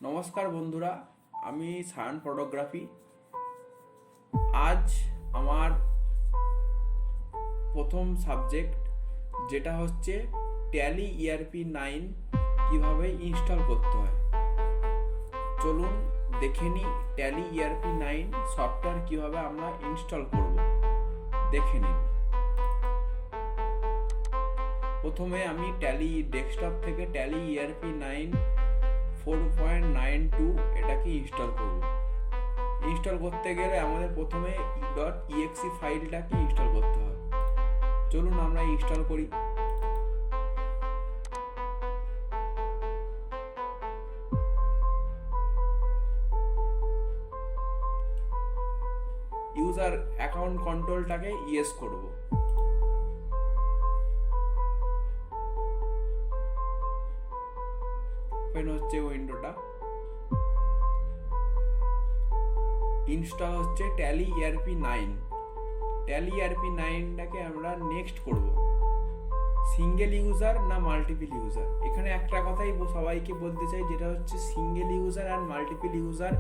নমস্কার বন্ধুরা, আমি সায়ন ফটোগ্রাফি। আজ আমার প্রথম সাবজেক্ট যেটা হচ্ছে ট্যালি ERP9 কিভাবে ইনস্টল করতে হয়। চলুন দেখে নিই ট্যালি ERP9 সফটওয়্যার কিভাবে আমরা ইনস্টল করব। দেখে নিন। প্রথমে আমি ট্যালি ডেস্কটপ থেকে ট্যালি ERP9 4.92 এটাকে ইনস্টল করব। ইনস্টল করতে গেলে আমাদের প্রথমে .exe ফাইলটাকে ইনস্টল করতে হবে। চলুন আমরা ইনস্টল করি। ইউজার অ্যাকাউন্ট কন্ট্রোলটাকে ইয়েস করব। ওপেন হচ্ছে উইন্ডোটা। ইনস্টল হচ্ছে ট্যালি ERP9। ট্যালি ERP9টাকে আমরা নেক্সট করব। সিঙ্গেল ইউজার না মাল্টিপল ইউজার, এখানে একটা কথাই সবাইকে বলতে চাই, যেটা হচ্ছে সিঙ্গেল ইউজার আর মাল্টিপল ইউজার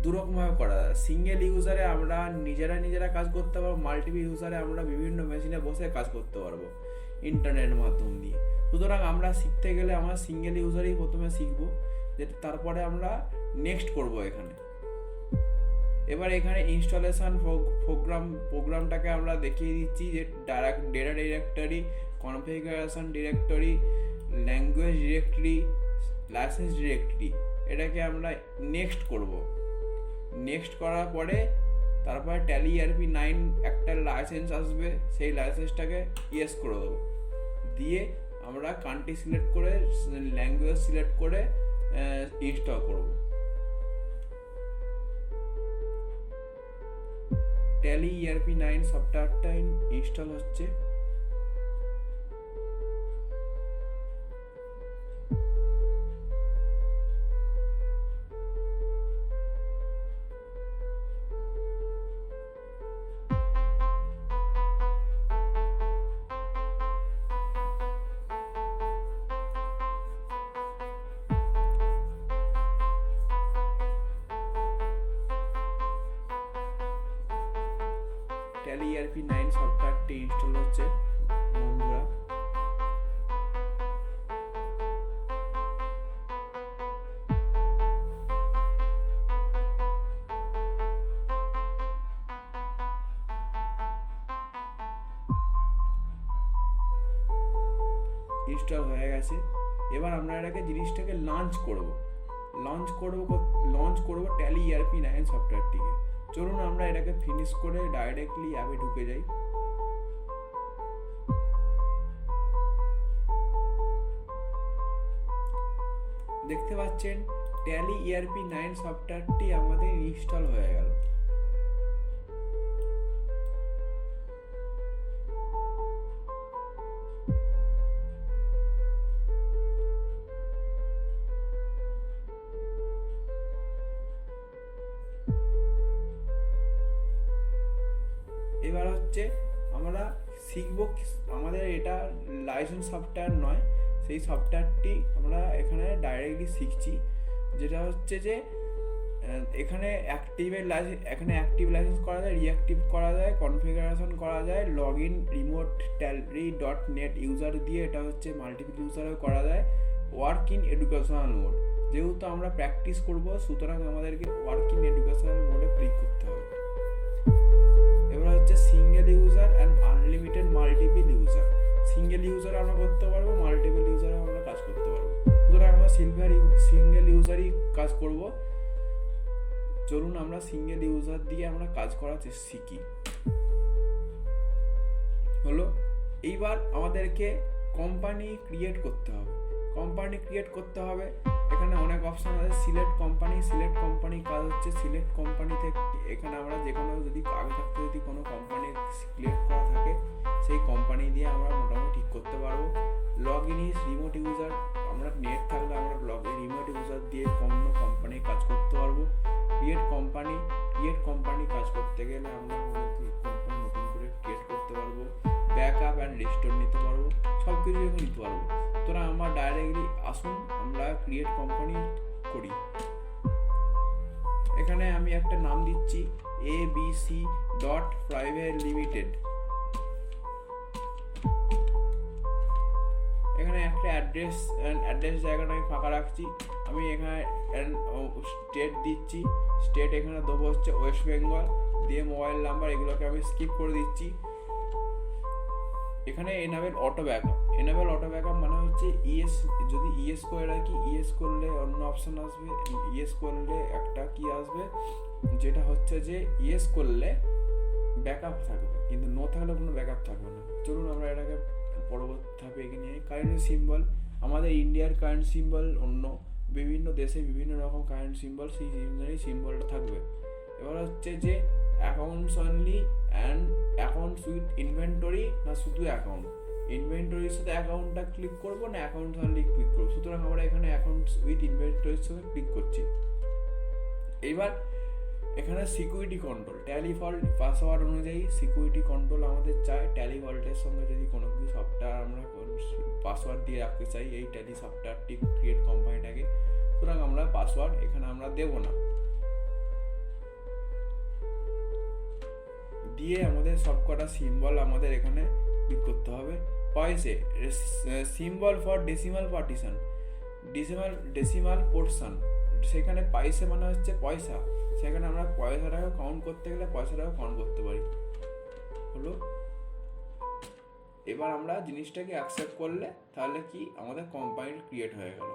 দুরকমভাবে করা যায়। সিঙ্গেল ইউজারে আমরা নিজেরা কাজ করতে পারবো, মাল্টিপল ইউজারে আমরা বিভিন্ন মেশিনে বসে কাজ করতে পারবো ইন্টারনেট মাধ্যম দিয়ে। সুতরাং আমরা শিখতে গেলে আমরা সিঙ্গেল ইউজারই প্রথমে শিখবো, যেটা তারপরে আমরা নেক্সট করব। এবার এখানে ইনস্টলেশন প্রোগ্রামটাকে আমরা দেখিয়ে দিচ্ছি, যে data directory, configuration directory, language directory, licence directory, এটাকে আমরা নেক্সট করব। নেক্সট করার পরে তারপরে ট্যালি ERP9 একটা লাইসেন্স আসবে, সেই লাইসেন্সটাকে ইয়েস করে দেবো। দিয়ে আমরা কান্ট্রি সিলেক্ট করে ল্যাঙ্গুয়েজ সিলেক্ট করে ইনস্টল করব। ট্যালি ERP9 সফটওয়্যারটা ইনস্টল হচ্ছে। ট্যালি ERP9 সফটওয়্যারটি ইনস্টল হচ্ছে বন্ধুরা। ইনস্টল হয়ে গেছে। এবার আমরা জিনিসটাকে লঞ্চ করব ট্যালি ERP9 সফটওয়্যারটিকে। চলুন আমরা এটাকে ফিনিশ করে ডাইরেক্টলি অ্যাপে ঢুকে যাই। দেখতে পাচ্ছেন ট্যালি ERP9 সফটওয়্যারটি আমাদের ইনস্টল হয়ে গেল। এবার হচ্ছে আমরা শিখবো, আমাদের এটা লাইসেন্স সফটওয়্যার নয়, সেই সফটওয়্যারটি আমরা এখানে ডাইরেক্টলি শিখছি। যেটা হচ্ছে যে এখানে অ্যাক্টিভ লাইসেন্স করা যায়, রিঅ্যাক্টিভ করা যায়, কনফিগারেশন করা যায়, লগ ইন রিমোট ট্যালি.নেট ইউজার দিয়ে, এটা হচ্ছে মাল্টিপল ইউজারও করা যায়। ওয়ার্ক ইন এডুকেশনাল মোড, যেহেতু আমরা প্র্যাকটিস করব, সুতরাং আমাদেরকে ওয়ার্ক ইন এডুকেশনাল মোডে ক্লিক করতে হবে। এবার হচ্ছে single user and unlimited multiple user. Single user আমরা করতে পারবো, মাল্টিপল ইউজারে আমরা কাজ করতে পারবো। সুতরাং আমরা সিঙ্গেল ইউজারই কাজ করব। চলুন আমরা সিঙ্গেল ইউজার দিয়ে আমরা কাজ করার শিখি। হলো, এইবার আমাদেরকে কোম্পানি ক্রিয়েট করতে হবে। এখানে অনেক অপশন আছে। সিলেক্ট কোম্পানি কাজ হচ্ছে সিলেক্ট কোম্পানি থেকে এখানে আমরা যে কোনো যদি আগে থাকতে যদি কোনো কোম্পানি সিলেক্ট করা থাকে, সেই কোম্পানি দিয়ে আমরা মোটামুটি ঠিক করতে পারবো। Log in is remote user, আমরা নেট থাকলে আমরা রিমোট ইউজার দিয়ে কোনো কোম্পানির কাজ করতে পারবো। ক্রিয়েট কোম্পানি কাজ করতে গেলে আমরা কোম্পানি নতুন করে ক্রিয়েট করতে পারবো। ব্যাকআপ অ্যান্ড রিস্টোর নিতে পারবো, সব কিছু নিতে পারবো। সুতরাং আমরা ডাইরেক্টলি আসুন আমরা ক্রিয়েট কোম্পানি করি। এখানে আমি একটা নাম দিচ্ছি abc.private limited। এখানে একটা অ্যাড্রেস জায়গাটা আমি ফাঁকা রাখছি। আমি এখানে স্টেট দিচ্ছি, স্টেট এখানে দেবো হচ্ছে ওয়েস্ট বেঙ্গল, দিয়ে মোবাইল নাম্বার এগুলোকে আমি স্কিপ করে দিচ্ছি। এখানে এনাবেল অটো ব্যাকআপ মানে হচ্ছে ইএস, যদি ইএস করে রাখি, ইএস করলে অন্য অপশন আসবে, ইএস করলে একটা কি আসবে, যেটা হচ্ছে যে ইএস করলে ব্যাকআপ থাকবে, কিন্তু নো থাকলে কোনো ব্যাকআপ থাকবে না। চলুন আমরা এটাকে পরবর্তী ধাপে এগিয়ে নিয়ে। কারেন্সি সিম্বল, আমাদের ইন্ডিয়ার কারেন্ট সিম্বল অন্য, বিভিন্ন দেশে বিভিন্ন রকম কারেন্ট সিম্বল, সেই অনুযায়ী সিম্বলটা থাকবে। এবার হচ্ছে যে accounts only and accounts with inventory, না শুধু অ্যাকাউন্ট, ইনভেন্টরির সাথে অ্যাকাউন্টটা ক্লিক করবো না অ্যাকাউন্টস অনলি ক্লিক করবো। সুতরাং আমরা এখানে অ্যাকাউন্টস উইথ ইনভেন্টরির সঙ্গে ক্লিক করছি। এইবার এখানে security control, tally fault password অনুযায়ী সিকিউরিটি কন্ট্রোল আমাদের চাই। ট্যালি ফল্টের সঙ্গে যদি কোনো কিছু সফটওয়্যার আমরা পাসওয়ার্ড দিয়ে রাখতে চাই এই ট্যালি সফটওয়্যারটি ক্রিয়েট কোম্পানিটাকে, সুতরাং আমরা পাসওয়ার্ড এখানে আমরা দেব না, দিয়ে আমাদের সবকটা সিম্বল আমাদের এখানে ক্লিক করতে হবে। Paise symbol for decimal partition, decimal portion, সেখানে পয়সা মানে হচ্ছে পয়সা, সেখানে আমরা পয়সাটাকে কাউন্ট করতে গেলে পয়সাটাকে কাউন্ট করতে পারি। হলো, এবার আমরা জিনিসটাকে অ্যাকসেপ্ট করলে তাহলে কি আমাদের কোম্পানি ক্রিয়েট হয়ে গেল।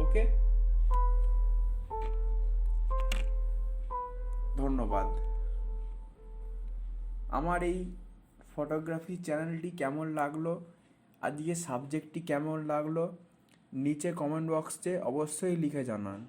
ওকে, ধন্যবাদ। আমার এই ফটোগ্রাফি চ্যানেলটি কেমন লাগলো, আজকে সাবজেক্টটি কেমন লাগলো, নিচে কমেন্ট বক্সে অবশ্যই লিখে জানান।